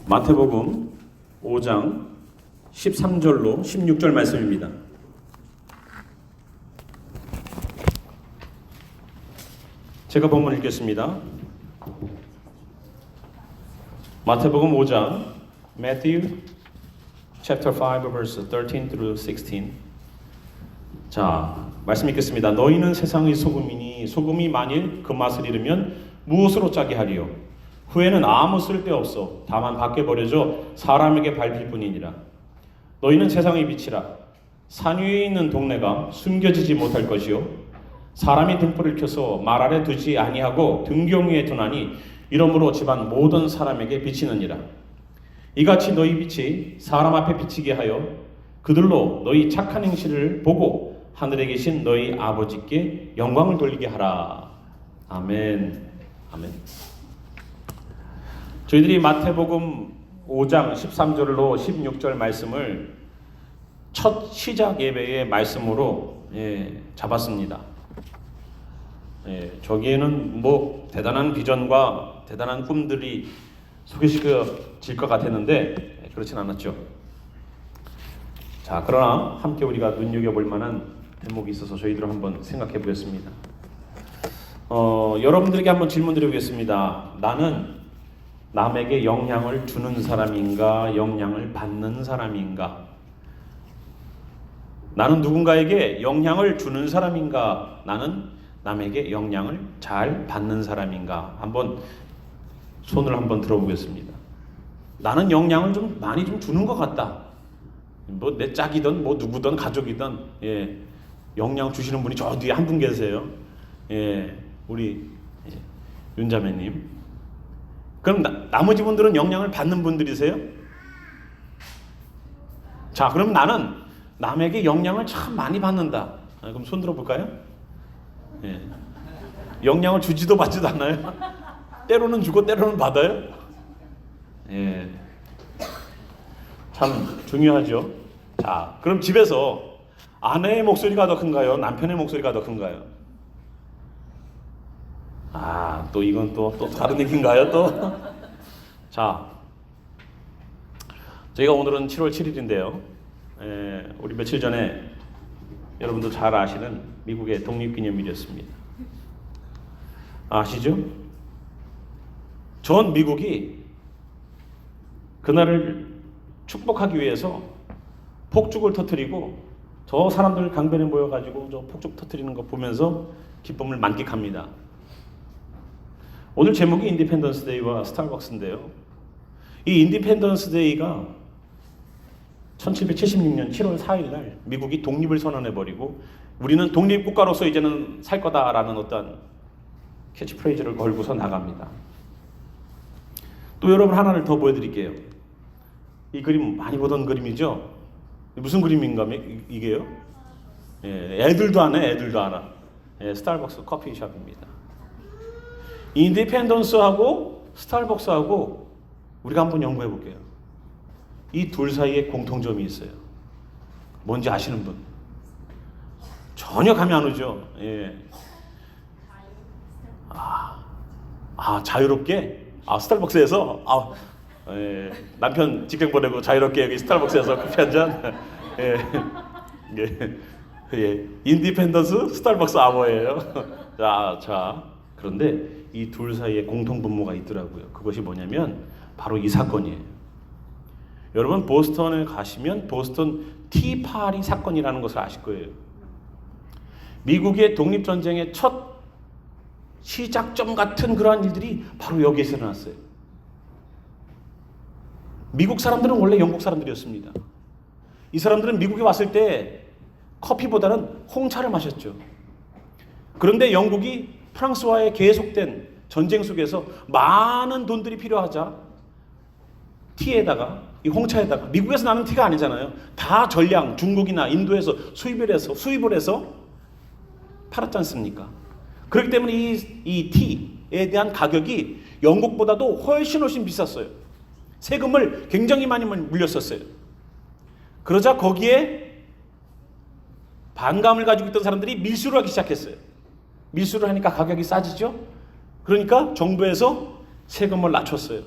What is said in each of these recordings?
마태복음 5장 13절로 16절 말씀입니다. 제가 본문 읽겠습니다. 마태복음 5장 Matthew chapter 5 verse 13 through 16. 자, 말씀 읽겠습니다. 너희는 세상의 소금이니 소금이 만일 그 맛을 잃으면 무엇으로 짜게 하리요? 후에는 아무 쓸데없어 다만 밖에 버려져 사람에게 밟힐 뿐이니라. 너희는 세상의 빛이라. 산 위에 있는 동네가 숨겨지지 못할 것이요 사람이 등불을 켜서 말 아래 두지 아니하고 등경 위에 두나니 이러므로 집안 모든 사람에게 비치느니라. 이같이 너희 빛이 사람 앞에 비치게 하여 그들로 너희 착한 행실을 보고 하늘에 계신 너희 아버지께 영광을 돌리게 하라. 아멘. 아멘. 저희들이 마태복음 5장 13절로 16절 말씀을 첫 시작 예배의 말씀으로 잡았습니다. 저기에는 뭐 대단한 비전과 대단한 꿈들이 소개시켜질 것 같았는데 그렇진 않았죠. 자, 그러나 함께 우리가 눈여겨볼 만한 대목이 있어서 저희들 한번 생각해 보겠습니다. 여러분들에게 한번 질문 드리겠습니다. 나는 남에게 영향을 주는 사람인가, 영향을 받는 사람인가? 나는 누군가에게 영향을 주는 사람인가? 나는 남에게 영향을 잘 받는 사람인가? 한번 손을 한번 들어보겠습니다. 나는 영향을 좀 많이 좀 주는 것 같다. 뭐 내 짝이든 뭐 누구든 가족이든 영향 주시는 분이 저 뒤에 한 분 계세요. 우리 윤자매님. 그럼 나머지 분들은 영향을 받는 분들이세요? 자, 그럼 나는 남에게 영향을 참 많이 받는다. 그럼 손 들어볼까요? 영향을 주지도 받지도 않나요? 때로는 주고 때로는 받아요? 참 중요하죠. 자, 그럼 집에서 아내의 목소리가 더 큰가요? 남편의 목소리가 더 큰가요? 또 이건 또 다른 얘기인가요? 또? 자, 저희가 오늘은 7월 7일인데요. 우리 며칠 전에 여러분도 잘 아시는 미국의 독립기념일이었습니다. 아시죠? 전 미국이 그날을 축복하기 위해서 폭죽을 터뜨리고 저 사람들 강변에 모여가지고 저 폭죽 터뜨리는 거 보면서 기쁨을 만끽합니다. 오늘 제목이 인디펜던스 데이와 스타벅스인데요. 이 인디펜던스 데이가 1776년 7월 4일 날 미국이 독립을 선언해버리고 우리는 독립국가로서 이제는 살 거다라는 어떤 캐치프레이즈를 걸고서 나갑니다. 또 여러분 하나를 더 보여드릴게요. 이 그림 많이 보던 그림이죠? 무슨 그림인가 이게요? 애들도 아네, 애들도 알아. 스타벅스 커피숍입니다. 인디펜던스하고 스타벅스하고 우리가 한번 연구해 볼게요. 이 둘 사이에 공통점이 있어요. 뭔지 아시는 분? 전혀 감이 안 오죠. 자유롭게? 스타벅스에서? 남편 직장 보내고 자유롭게 여기 스타벅스에서 커피 한 잔? 인디펜던스 스타벅스 아워예요. 자, 그런데 이 둘 사이에 공통분모가 있더라고요. 그것이 뭐냐면 바로 이 사건이에요. 여러분 보스턴에 가시면 보스턴 티파리 사건이라는 것을 아실 거예요. 미국의 독립전쟁의 첫 시작점 같은 그러한 일들이 바로 여기에서 일어났어요. 미국 사람들은 원래 영국 사람들이었습니다. 이 사람들은 미국에 왔을 때 커피보다는 홍차를 마셨죠. 그런데 영국이 프랑스와의 계속된 전쟁 속에서 많은 돈들이 필요하자 티에다가 이 홍차에다가 미국에서 나는 티가 아니잖아요. 다 전량 중국이나 인도에서 수입을 해서 팔았지 않습니까? 그렇기 때문에 이 티에 대한 가격이 영국보다도 훨씬 비쌌어요. 세금을 굉장히 많이 물렸었어요. 그러자 거기에 반감을 가지고 있던 사람들이 밀수를 하기 시작했어요. 밀수를 하니까 가격이 싸지죠. 그러니까 정부에서 세금을 낮췄어요.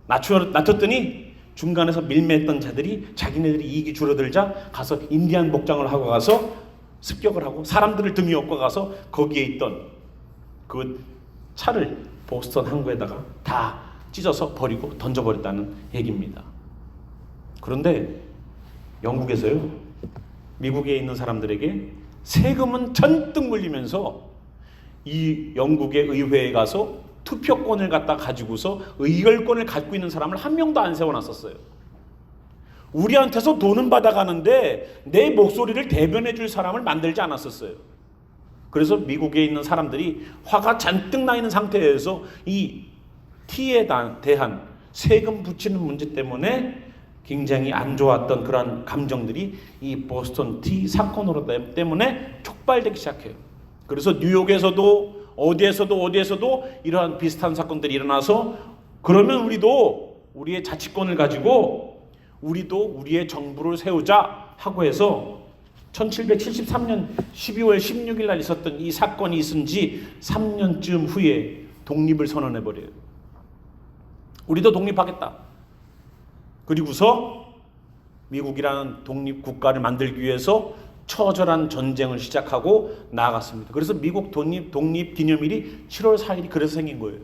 낮췄더니 중간에서 밀매했던 자들이 자기네들이 이익이 줄어들자 가서 인디안 복장을 하고 가서 습격을 하고 사람들을 등에 업고 가서 거기에 있던 그 차를 보스턴 항구에다가 다 찢어서 버리고 던져버렸다는 얘기입니다. 그런데 영국에서요, 미국에 있는 사람들에게 세금은 잔뜩 물리면서 이 영국의 의회에 가서 투표권을 갖다 가지고서 의결권을 갖고 있는 사람을 한 명도 안 세워놨었어요. 우리한테서 돈은 받아가는데 내 목소리를 대변해 줄 사람을 만들지 않았었어요. 그래서 미국에 있는 사람들이 화가 잔뜩 나 있는 상태에서 이 티에 대한 세금 붙이는 문제 때문에 굉장히 안 좋았던 그런 감정들이 이 보스턴 티 사건으로 때문에 촉발되기 시작해요. 그래서 뉴욕에서도 어디에서도 이러한 비슷한 사건들이 일어나서 그러면 우리도 우리의 자치권을 가지고 우리도 우리의 정부를 세우자 하고 해서 1773년 12월 16일 날 있었던 이 사건이 있은 지 3년쯤 후에 독립을 선언해버려요. 우리도 독립하겠다. 그리고서 미국이라는 독립국가를 만들기 위해서 처절한 전쟁을 시작하고 나아갔습니다. 그래서 미국 독립 기념일이 7월 4일이 그래서 생긴 거예요.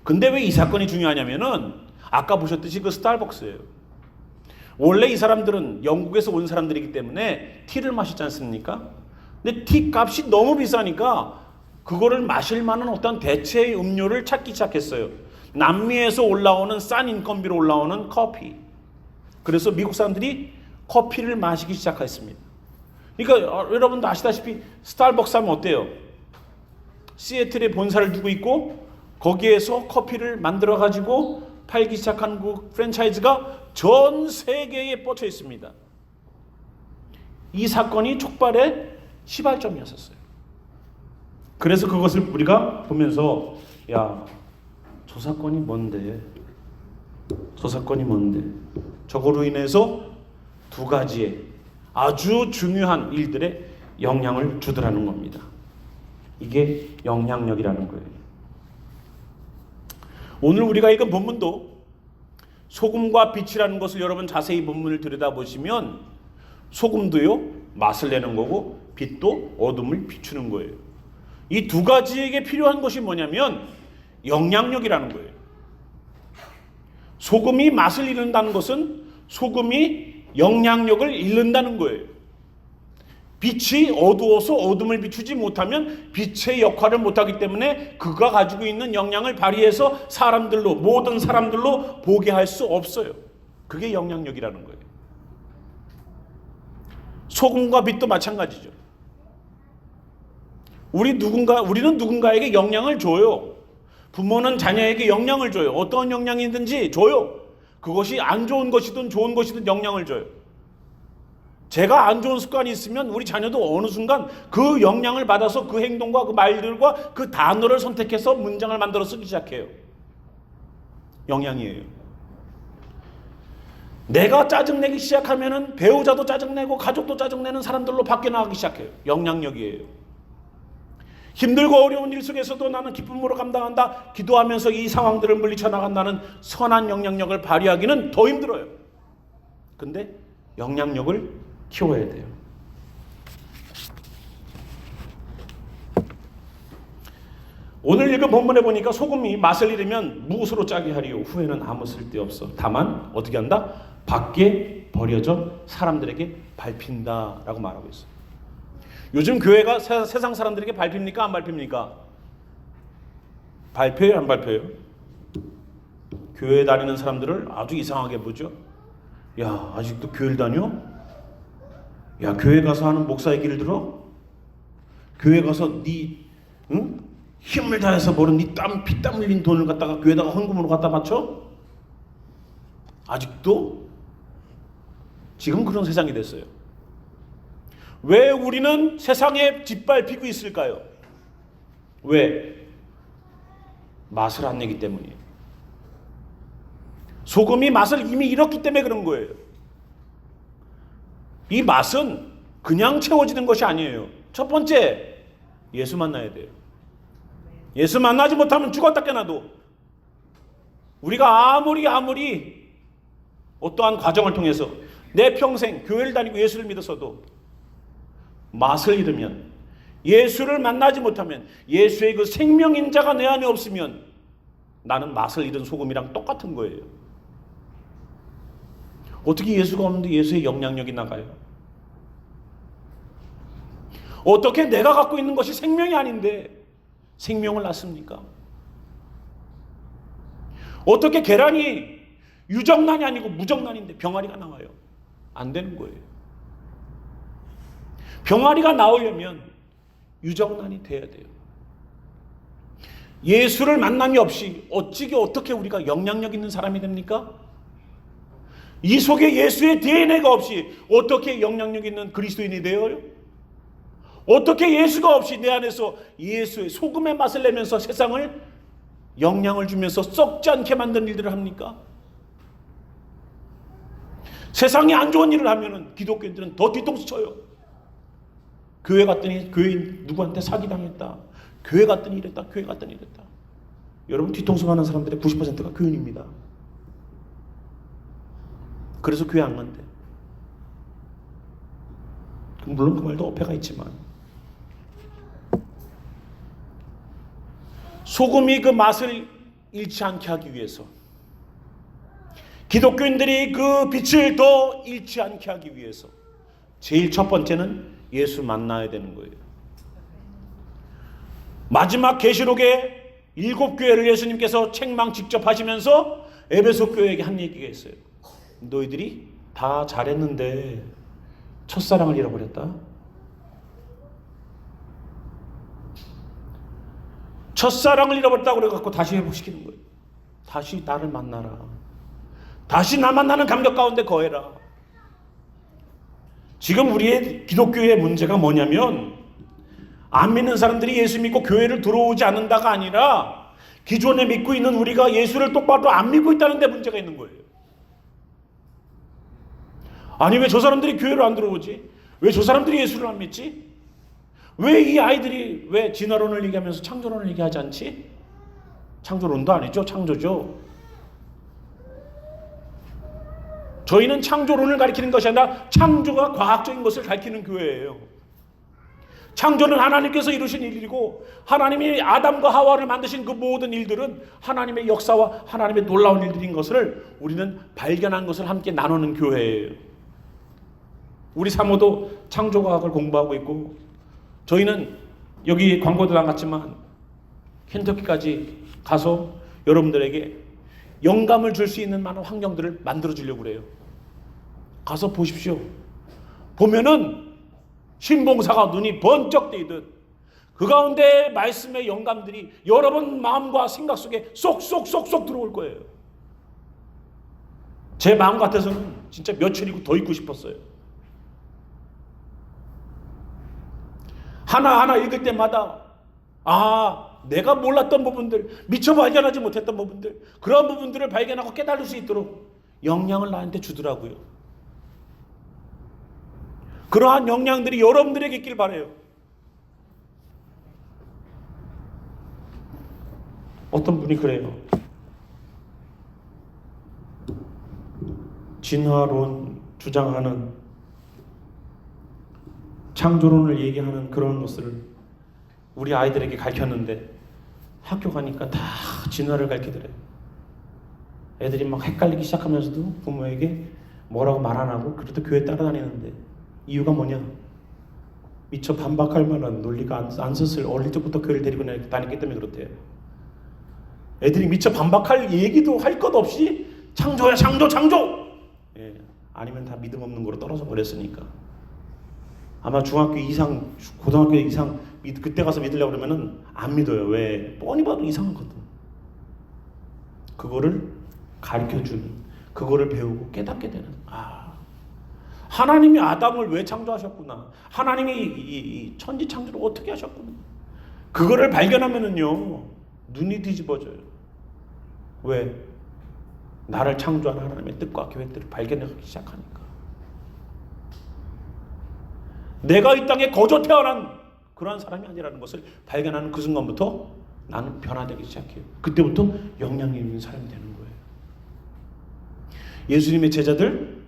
근데 왜 이 사건이 중요하냐면은 아까 보셨듯이 그 스타벅스예요. 원래 이 사람들은 영국에서 온 사람들이기 때문에 티를 마시지 않습니까? 근데 티 값이 너무 비싸니까 그거를 마실 만한 어떤 대체의 음료를 찾기 시작했어요. 남미에서 올라오는 싼 인건비로 올라오는 커피. 그래서 미국 사람들이 커피를 마시기 시작했습니다. 그러니까 여러분도 아시다시피 스타벅스 하면 어때요? 시애틀에 본사를 두고 있고 거기에서 커피를 만들어 가지고 팔기 시작한 그 프랜차이즈가 전 세계에 뻗쳐 있습니다. 이 사건이 촉발의 시발점이었어요. 그래서 그것을 우리가 보면서 저 사건이 뭔데? 저거로 인해서 두 가지의 아주 중요한 일들에 영향을 주더라는 겁니다. 이게 영향력이라는 거예요. 오늘 우리가 읽은 본문도 소금과 빛이라는 것을 여러분 자세히 본문을 들여다보시면 소금도요 맛을 내는 거고 빛도 어둠을 비추는 거예요. 이 두 가지에게 필요한 것이 뭐냐면 영향력이라는 거예요. 소금이 맛을 잃는다는 것은 소금이 영향력을 잃는다는 거예요. 빛이 어두워서 어둠을 비추지 못하면 빛의 역할을 못하기 때문에 그가 가지고 있는 영향을 발휘해서 모든 사람들로 보게 할 수 없어요. 그게 영향력이라는 거예요. 소금과 빛도 마찬가지죠. 우리는 누군가에게 영향을 줘요. 부모는 자녀에게 영향을 줘요. 어떤 영향이든지 줘요. 그것이 안 좋은 것이든 좋은 것이든 영향을 줘요. 제가 안 좋은 습관이 있으면 우리 자녀도 어느 순간 그 영향을 받아서 그 행동과 그 말들과 그 단어를 선택해서 문장을 만들어 쓰기 시작해요. 영향이에요. 내가 짜증내기 시작하면은 배우자도 짜증내고 가족도 짜증내는 사람들로 바뀌어 나가기 시작해요. 영향력이에요. 힘들고 어려운 일 속에서도 나는 기쁨으로 감당한다. 기도하면서 이 상황들을 물리쳐 나간다는 선한 영향력을 발휘하기는 더 힘들어요. 근데 영향력을 키워야 돼요. 오늘 읽은 본문에 보니까 소금이 맛을 잃으면 무엇으로 짜게 하리요 후에는 아무 쓸데없어. 다만 어떻게 한다? 밖에 버려져 사람들에게 밟힌다라고 말하고 있어요. 요즘 교회가 세상 사람들에게 밟힙니까? 안 밟힙니까? 밟혀요? 안 밟혀요? 교회 다니는 사람들을 아주 이상하게 보죠. 야, 아직도 교회를 다녀? 야, 교회 가서 하는 목사 얘기를 들어? 교회 가서 힘을 다해서 버는 피땀 흘린 돈을 갖다가 교회에다가 헌금으로 갖다 바쳐? 아직도? 지금 그런 세상이 됐어요. 왜 우리는 세상에 짓밟히고 있을까요? 왜? 맛을 안 내기 때문이에요. 소금이 맛을 이미 잃었기 때문에 그런 거예요. 이 맛은 그냥 채워지는 것이 아니에요. 첫 번째, 예수 만나야 돼요. 예수 만나지 못하면 죽었다 깨나도 우리가 아무리 어떠한 과정을 통해서 내 평생 교회를 다니고 예수를 믿어서도 맛을 잃으면, 예수를 만나지 못하면, 예수의 그 생명인 자가 내 안에 없으면 나는 맛을 잃은 소금이랑 똑같은 거예요. 어떻게 예수가 없는데 예수의 영향력이 나가요? 어떻게 내가 갖고 있는 것이 생명이 아닌데 생명을 낳습니까? 어떻게 계란이 유정란이 아니고 무정란인데 병아리가 나와요? 안 되는 거예요. 병아리가 나오려면 유정란이 돼야 돼요. 예수를 만남이 없이 어떻게 우리가 영향력 있는 사람이 됩니까? 이 속에 예수의 DNA가 없이 어떻게 영향력 있는 그리스도인이 되어요? 어떻게 예수가 없이 내 안에서 예수의 소금의 맛을 내면서 세상을 영향을 주면서 썩지 않게 만드는 일들을 합니까? 세상에 안 좋은 일을 하면은 기독교인들은 더 뒤통수 쳐요. 교회 갔더니 교회인 누구한테 사기당했다. 교회 갔더니 이랬다. 교회 갔더니 이랬다. 여러분, 뒤통수 가는 사람들의 90%가 교인입니다. 그래서 교회 안 간대. 물론 그 말도 어폐가 있지만, 소금이 그 맛을 잃지 않게 하기 위해서, 기독교인들이 그 빛을 더 잃지 않게 하기 위해서 제일 첫 번째는 예수 만나야 되는 거예요. 마지막 계시록에 7교회를 예수님께서 책망 직접 하시면서 에베소 교회에게 한 얘기가 있어요. 너희들이 다 잘했는데 첫사랑을 잃어버렸다. 첫사랑을 잃어버렸다고 그래갖고 다시 회복시키는 거예요. 다시 나를 만나라. 다시 나 만나는 감격 가운데 거해라. 지금 우리의 기독교의 문제가 뭐냐면, 안 믿는 사람들이 예수 믿고 교회를 들어오지 않는다가 아니라 기존에 믿고 있는 우리가 예수를 똑바로 안 믿고 있다는 데 문제가 있는 거예요. 아니, 왜 저 사람들이 교회를 안 들어오지? 왜 저 사람들이 예수를 안 믿지? 왜 이 아이들이 왜 진화론을 얘기하면서 창조론을 얘기하지 않지? 창조론도 아니죠. 창조죠. 저희는 창조론을 가리키는 것이 아니라 창조가 과학적인 것을 가리키는 교회예요. 창조는 하나님께서 이루신 일이고, 하나님이 아담과 하와를 만드신 그 모든 일들은 하나님의 역사와 하나님의 놀라운 일들인 것을 우리는 발견한 것을 함께 나누는 교회예요. 우리 사모도 창조과학을 공부하고 있고, 저희는 여기 광고도 나갔지만 켄터키까지 가서 여러분들에게 영감을 줄 수 있는 많은 환경들을 만들어 주려고 그래요. 가서 보십시오. 보면은 신봉사가 눈이 번쩍 뜨이듯 그 가운데 말씀의 영감들이 여러분 마음과 생각 속에 쏙쏙쏙쏙 들어올 거예요. 제 마음 같아서는 진짜 며칠이고 더 있고 싶었어요. 하나하나 읽을 때마다 내가 몰랐던 부분들, 미처 발견하지 못했던 부분들, 그런 부분들을 발견하고 깨달을 수 있도록 영향을 나한테 주더라고요. 그러한 영향들이 여러분들에게 있길 바라요. 어떤 분이 그래요. 진화론 주장하는, 창조론을 얘기하는 그런 것을 우리 아이들에게 가르쳤는데 학교 가니까 다 진화를 가르치더래요. 애들이 막 헷갈리기 시작하면서도 부모에게 뭐라고 말 안 하고 그래도 교회 따라다니는데, 이유가 뭐냐? 미처 반박할 만한 논리가 안 섰을 어릴 적부터 교회를 데리고 다녔기 때문에 그렇대요. 애들이 미처 반박할 얘기도 할 것 없이 창조야 창조! 예, 아니면 다 믿음 없는 거로 떨어져 버렸으니까. 아마 중학교 이상, 고등학교 이상 그때 가서 믿으려고 그러면은 안 믿어요. 왜? 뻔히 봐도 이상하거든. 그거를 가르쳐주는, 그거를 배우고 깨닫게 되는, 하나님이 아담을 왜 창조하셨구나, 하나님이 이 천지 창조를 어떻게 하셨구나, 그거를 발견하면은요 눈이 뒤집어져요. 왜? 나를 창조한 하나님의 뜻과 계획들을 발견하기 시작하니까. 내가 이 땅에 거저 태어난 그러한 사람이 아니라는 것을 발견하는 그 순간부터 나는 변화되기 시작해요. 그때부터 영향력 있는 사람이 되는 거예요. 예수님의 제자들?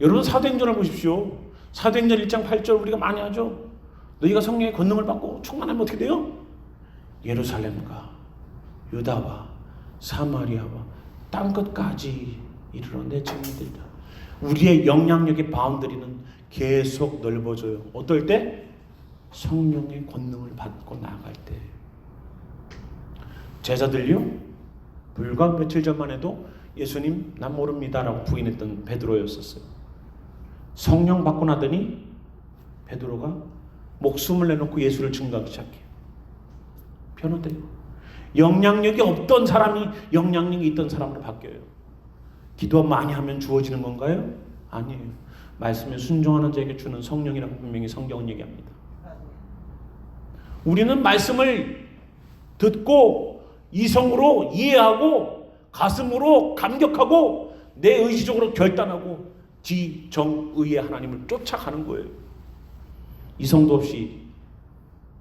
여러분 사도행전을 보십시오. 사도행전 1장 8절 우리가 많이 하죠. 너희가 성령의 권능을 받고 충만하면 어떻게 돼요? 예루살렘과 유다와 사마리아와 땅끝까지 이르러 내 증인들이다. 우리의 영향력의 바운더리는 계속 넓어져요. 어떨 때? 성령의 권능을 받고 나아갈 때. 제자들요? 불과 며칠 전만 해도 예수님 난 모릅니다라고 부인했던 베드로였었어요. 성령 받고 나더니 베드로가 목숨을 내놓고 예수를 증거하기 시작해요. 변호돼요. 영향력이 없던 사람이 영향력이 있던 사람으로 바뀌어요. 기도 많이 하면 주어지는 건가요? 아니에요. 말씀에 순종하는 자에게 주는 성령이라고 분명히 성경은 얘기합니다. 우리는 말씀을 듣고 이성으로 이해하고 가슴으로 감격하고 내 의지적으로 결단하고 지정의의 하나님을 쫓아가는 거예요. 이성도 없이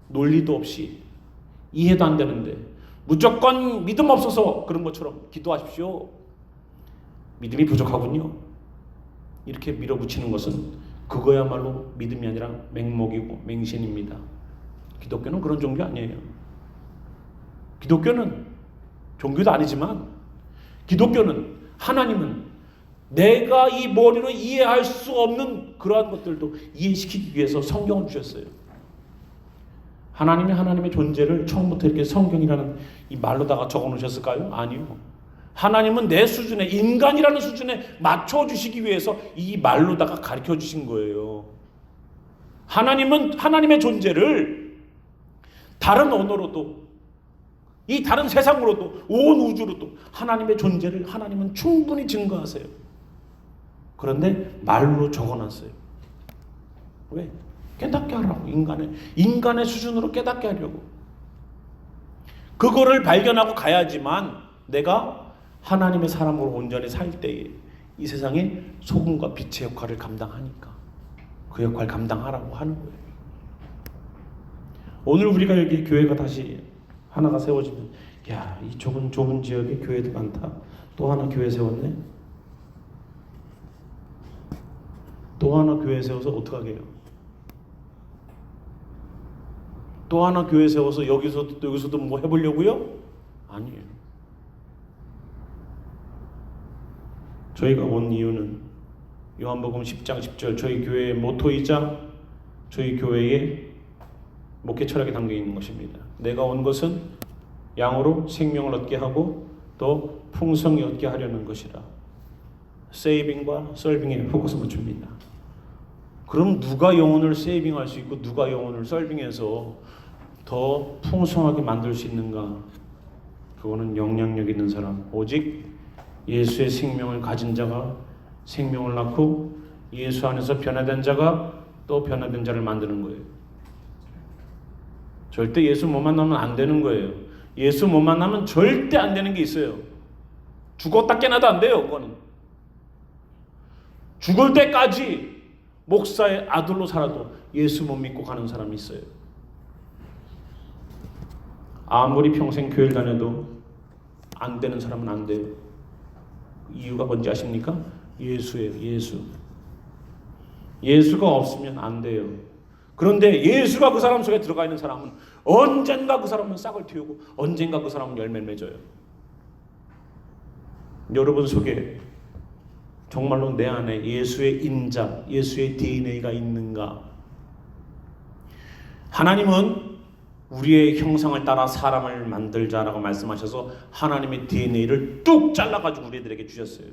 논리도 없이 이해도 안 되는데 무조건 믿음 없어서 그런 것처럼 기도하십시오. 믿음이 부족하군요. 이렇게 밀어붙이는 것은 그거야말로 믿음이 아니라 맹목이고 맹신입니다. 기독교는 그런 종교 아니에요. 기독교는 종교도 아니지만 기독교는 하나님은 내가 이 머리로 이해할 수 없는 그러한 것들도 이해시키기 위해서 성경을 주셨어요. 하나님이 하나님의 존재를 처음부터 이렇게 성경이라는 이 말로다가 적어 놓으셨을까요? 아니요. 하나님은 내 수준에 인간이라는 수준에 맞춰주시기 위해서 이 말로다가 가르쳐 주신 거예요. 하나님은 하나님의 존재를 다른 언어로도 이 다른 세상으로도 온 우주로도 하나님의 존재를 하나님은 충분히 증거하세요. 그런데 말로 적어놨어요. 왜? 깨닫게 하라고. 인간의 수준으로 깨닫게 하려고. 그거를 발견하고 가야지만 내가 하나님의 사람으로 온전히 살 때에 이 세상에 소금과 빛의 역할을 감당하니까 그 역할 감당하라고 하는 거예요. 오늘 우리가 여기 교회가 다시 하나가 세워지면 야, 이 좁은 지역에 교회도 많다. 또 하나 교회 세웠네. 또 하나 교회 세워서 어떡하게요? 또 하나 교회 세워서 여기서도 뭐 해보려고요? 아니에요. 저희가 온 이유는 요한복음 10장 10절 저희 교회의 모토이자 저희 교회의 목회 철학에 담겨 있는 것입니다. 내가 온 것은 양으로 생명을 얻게 하고 또 풍성히 얻게 하려는 것이라. 세이빙과 설빙에 포커스 맞춥니다. 그럼 누가 영혼을 세이빙할 수 있고 누가 영혼을 설빙해서 더 풍성하게 만들 수 있는가? 그거는 영향력 있는 사람, 오직 예수의 생명을 가진 자가 생명을 낳고 예수 안에서 변화된 자가 또 변화된 자를 만드는 거예요. 절대 예수 못 만나면 안 되는 거예요. 예수 못 만나면 절대 안 되는 게 있어요. 죽었다 깨나도 안 돼요. 그거는 죽을 때까지 목사의 아들로 살아도 예수 못 믿고 가는 사람이 있어요. 아무리 평생 교회를 다녀도 안 되는 사람은 안 돼요. 이유가 뭔지 아십니까? 예수예요. 예수가 없으면 안 돼요. 그런데 예수가 그 사람 속에 들어가 있는 사람은 언젠가 그 사람은 싹을 틔우고 언젠가 그 사람은 열매를 맺어요. 여러분 속에 정말로 내 안에 예수의 인자, 예수의 DNA가 있는가? 하나님은 우리의 형상을 따라 사람을 만들자라고 말씀하셔서 하나님의 DNA를 뚝 잘라가지고 우리들에게 주셨어요.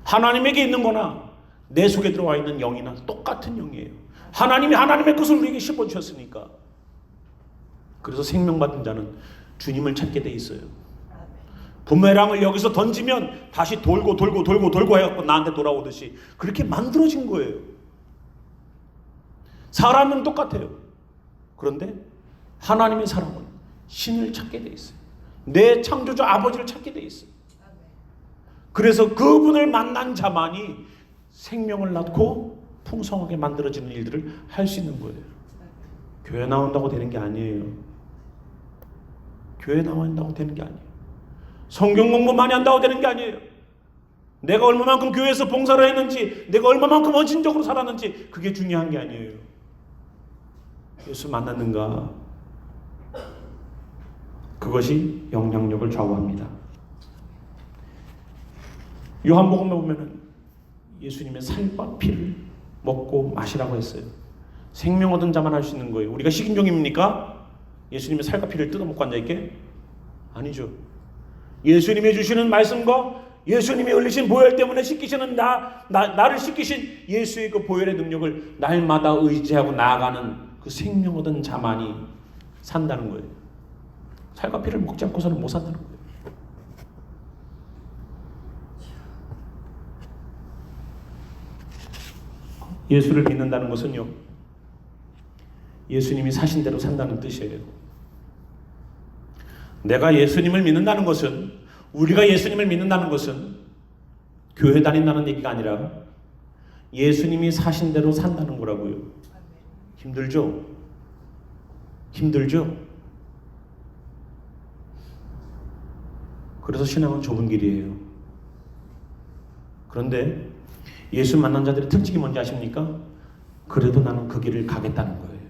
하나님에게 있는 거나 내 속에 들어와 있는 영이나 똑같은 영이에요. 하나님이 하나님의 것을 우리에게 심어주셨으니까. 그래서 생명받은 자는 주님을 찾게 돼 있어요. 부메랑을 여기서 던지면 다시 돌고 해갖고 나한테 돌아오듯이 그렇게 만들어진 거예요. 사람은 똑같아요. 그런데 하나님의 사람은 신을 찾게 돼 있어요. 내 창조주 아버지를 찾게 돼 있어요. 그래서 그분을 만난 자만이 생명을 낳고 풍성하게 만들어지는 일들을 할 수 있는 거예요. 교회 나온다고 되는 게 아니에요. 교회 나온다고 되는 게 아니에요. 성경 공부 많이 한다고 되는 게 아니에요. 내가 얼마만큼 교회에서 봉사를 했는지, 내가 얼마만큼 헌신적으로 살았는지 그게 중요한 게 아니에요. 예수 만났는가? 그것이 영향력을 좌우합니다. 요한복음에 보면은 예수님의 살과 피를 먹고 마시라고 했어요. 생명 얻은 자만 할 수 있는 거예요. 우리가 식인종입니까? 예수님의 살과 피를 뜯어먹고 앉아있게? 아니죠. 예수님이 주시는 말씀과 예수님이 흘리신 보혈 때문에 씻기시는 나를 씻기신 예수의 그 보혈의 능력을 날마다 의지하고 나아가는 그 생명 얻은 자만이 산다는 거예요. 살과 피를 먹지 않고서는 못 산다는 거예요. 예수를 믿는다는 것은요, 예수님이 사신 대로 산다는 뜻이에요. 내가 예수님을 믿는다는 것은, 우리가 예수님을 믿는다는 것은 교회 다닌다는 얘기가 아니라 예수님이 사신 대로 산다는 거라고요. 힘들죠? 힘들죠? 그래서 신앙은 좁은 길이에요. 그런데 예수 만난 자들의 특징이 뭔지 아십니까? 그래도 나는 그 길을 가겠다는 거예요.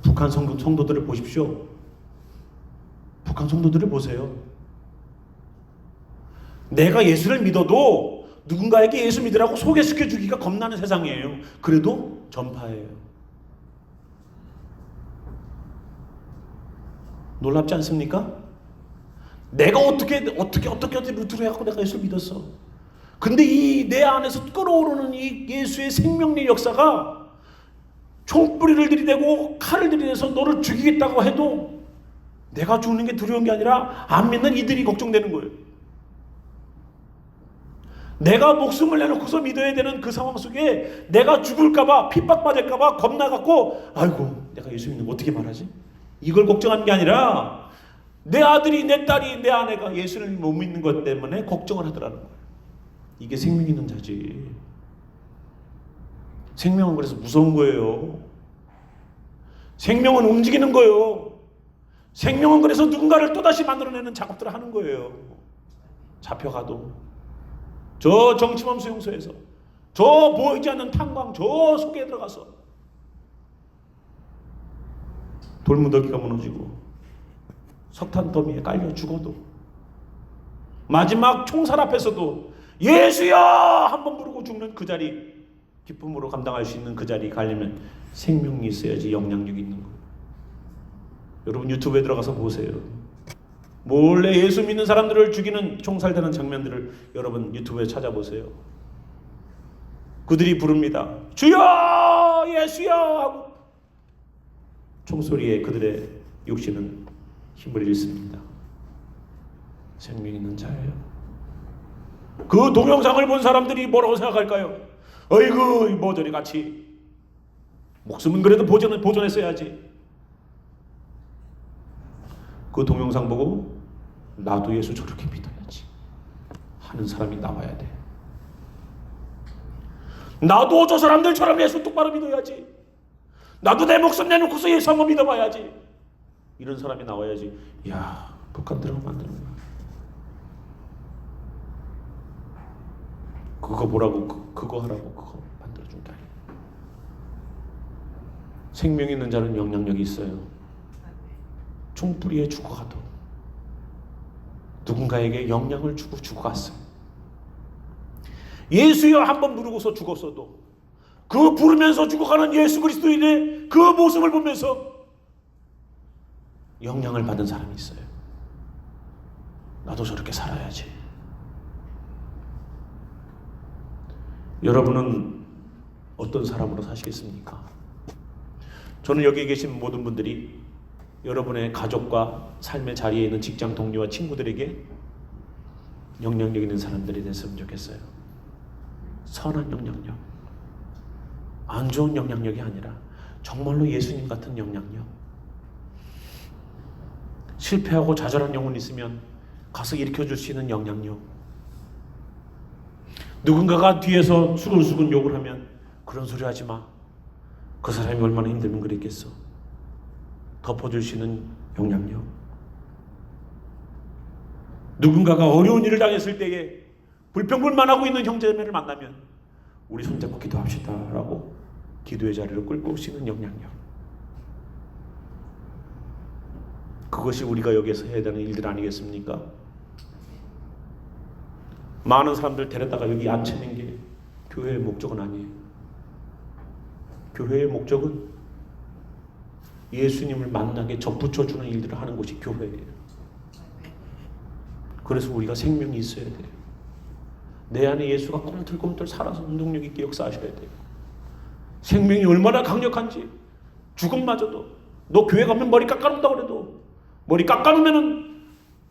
북한 성도들을 보십시오. 북한 성도들을 보세요. 내가 예수를 믿어도 누군가에게 예수 믿으라고 소개시켜 주기가 겁나는 세상이에요. 그래도 전파해요. 놀랍지 않습니까? 내가 어떻게 루트를 해갖고 내가 예수를 믿었어. 근데 이 내 안에서 끓어오르는 이 예수의 생명의 역사가 총뿌리를 들이대고 칼을 들이대서 너를 죽이겠다고 해도 내가 죽는 게 두려운 게 아니라 안 믿는 이들이 걱정되는 거예요. 내가 목숨을 내놓고서 믿어야 되는 그 상황 속에 내가 죽을까봐, 핍박받을까봐 겁나갖고 아이고 내가 예수 믿는 거 어떻게 말하지? 이걸 걱정하는 게 아니라 내 아들이, 내 딸이, 내 아내가 예수를 못 믿는 것 때문에 걱정을 하더라는 거예요. 이게 생명 있는 자지. 생명은 그래서 무서운 거예요. 생명은 움직이는 거예요. 생명은 그래서 누군가를 또다시 만들어내는 작업들을 하는 거예요. 잡혀가도 저 정치범 수용소에서, 저 보이지 않는 탄광 저 속에 들어가서 돌무더기가 무너지고 석탄 더미에 깔려 죽어도, 마지막 총살 앞에서도 예수여 한번 부르고 죽는 그 자리, 기쁨으로 감당할 수 있는 그 자리 가려면 생명이 있어야지 영향력이 있는 거예요. 여러분 유튜브에 들어가서 보세요. 몰래 예수 믿는 사람들을 죽이는 총살되는 장면들을 여러분 유튜브에 찾아보세요. 그들이 부릅니다. 주여 예수여 하고 총소리에 그들의 육신은 힘을 잃습니다. 생명 있는 자예요. 그 동영상을 본 사람들이 뭐라고 생각할까요? 어이구 모조리 같이 목숨은 그래도 보존했어야지. 그 동영상 보고 나도 예수 저렇게 믿어야지 하는 사람이 나와야 돼. 나도 저 사람들처럼 예수 똑바로 믿어야지. 나도 내 목숨 내놓고서 예수 한번 믿어봐야지. 이런 사람이 나와야지. 야, 북한 들어가면 안 되는 거야. 그거 보라고, 그거 하라고, 그거 만들어준 게 아니야. 생명 있는 자는 영향력이 있어요. 총뿌리에 죽어가도 누군가에게 영향을 주고 죽어갔어요. 예수여 한번 부르고서 죽었어도 그 부르면서 죽어가는 예수 그리스도인의 그 모습을 보면서 영향을 받은 사람이 있어요. 나도 저렇게 살아야지. 여러분은 어떤 사람으로 사시겠습니까? 저는 여기 계신 모든 분들이 여러분의 가족과 삶의 자리에 있는 직장 동료와 친구들에게 영향력 있는 사람들이 됐으면 좋겠어요. 선한 영향력, 안 좋은 영향력이 아니라 정말로 예수님 같은 영향력. 실패하고 좌절한 영혼이 있으면 가서 일으켜줄 수 있는 영향력. 누군가가 뒤에서 수근수근 욕을 하면 그런 소리 하지 마. 그 사람이 얼마나 힘들면 그랬겠어. 덮어줄 수 있는 영향력. 누군가가 어려운 일을 당했을 때에 불평불만하고 있는 형제자매를 만나면 우리 손잡고 기도합시다 라고 기도의 자리로 끌고 올 수 있는 영향력, 그것이 우리가 여기에서 해야 되는 일들 아니겠습니까? 많은 사람들 데려다가 여기 앉히는 게 교회의 목적은 아니에요. 교회의 목적은 예수님을 만나게 접붙여주는 일들을 하는 것이 교회예요. 그래서 우리가 생명이 있어야 돼요. 내 안에 예수가 꿈틀꿈틀 살아서 능력 있게 역사하셔야 돼요. 생명이 얼마나 강력한지, 죽음마저도 너 교회 가면 머리 깎아놓는다고 그래도 머리 깎아놓으면은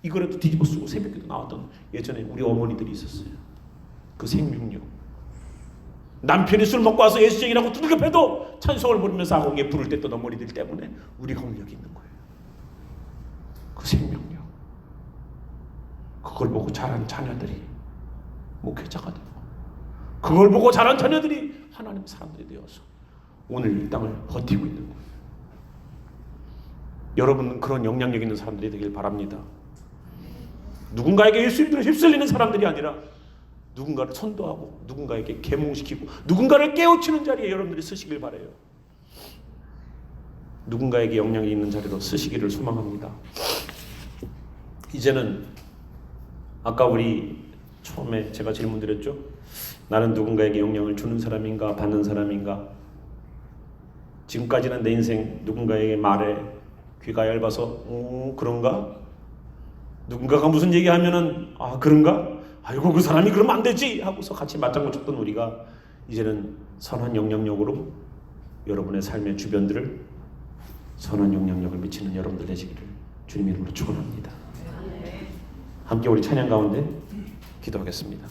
이거라도 뒤집어 쓰고 새벽에도 나왔던 예전에 우리 어머니들이 있었어요. 그 생명력. 남편이 술 먹고 와서 예수쟁이라고 두들겨 패도 찬송을 부르면서 아궁이에 불을 뗐던 어머니들 때문에 우리가 능력이 있는 거예요. 그 생명력. 그걸 보고 자란 자녀들이 목회자가 되고, 그걸 보고 자란 자녀들이 하나님 사람들이 되어서 오늘 이 땅을 버티고 있는 거예요. 여러분은 그런 영향력 있는 사람들이 되길 바랍니다. 누군가에게 예수님을 휩쓸리는 사람들이 아니라 누군가를 선도하고 누군가에게 계몽시키고 누군가를 깨우치는 자리에 여러분들이 쓰시길 바라요. 누군가에게 영향이 있는 자리로 쓰시기를 소망합니다. 이제는 아까 우리 처음에 제가 질문 드렸죠. 나는 누군가에게 영향을 주는 사람인가 받는 사람인가. 지금까지는 내 인생 누군가에게 말에 귀가 얇아서 그런가? 누군가가 무슨 얘기하면은 그런가? 아이고 그 사람이 그러면 안 되지 하고서 같이 맞장구 쳤던 우리가 이제는 선한 영향력으로 여러분의 삶의 주변들을 선한 영향력을 미치는 여러분들 되시기를 주님 이름으로 축원합니다. 함께 우리 찬양 가운데 기도하겠습니다.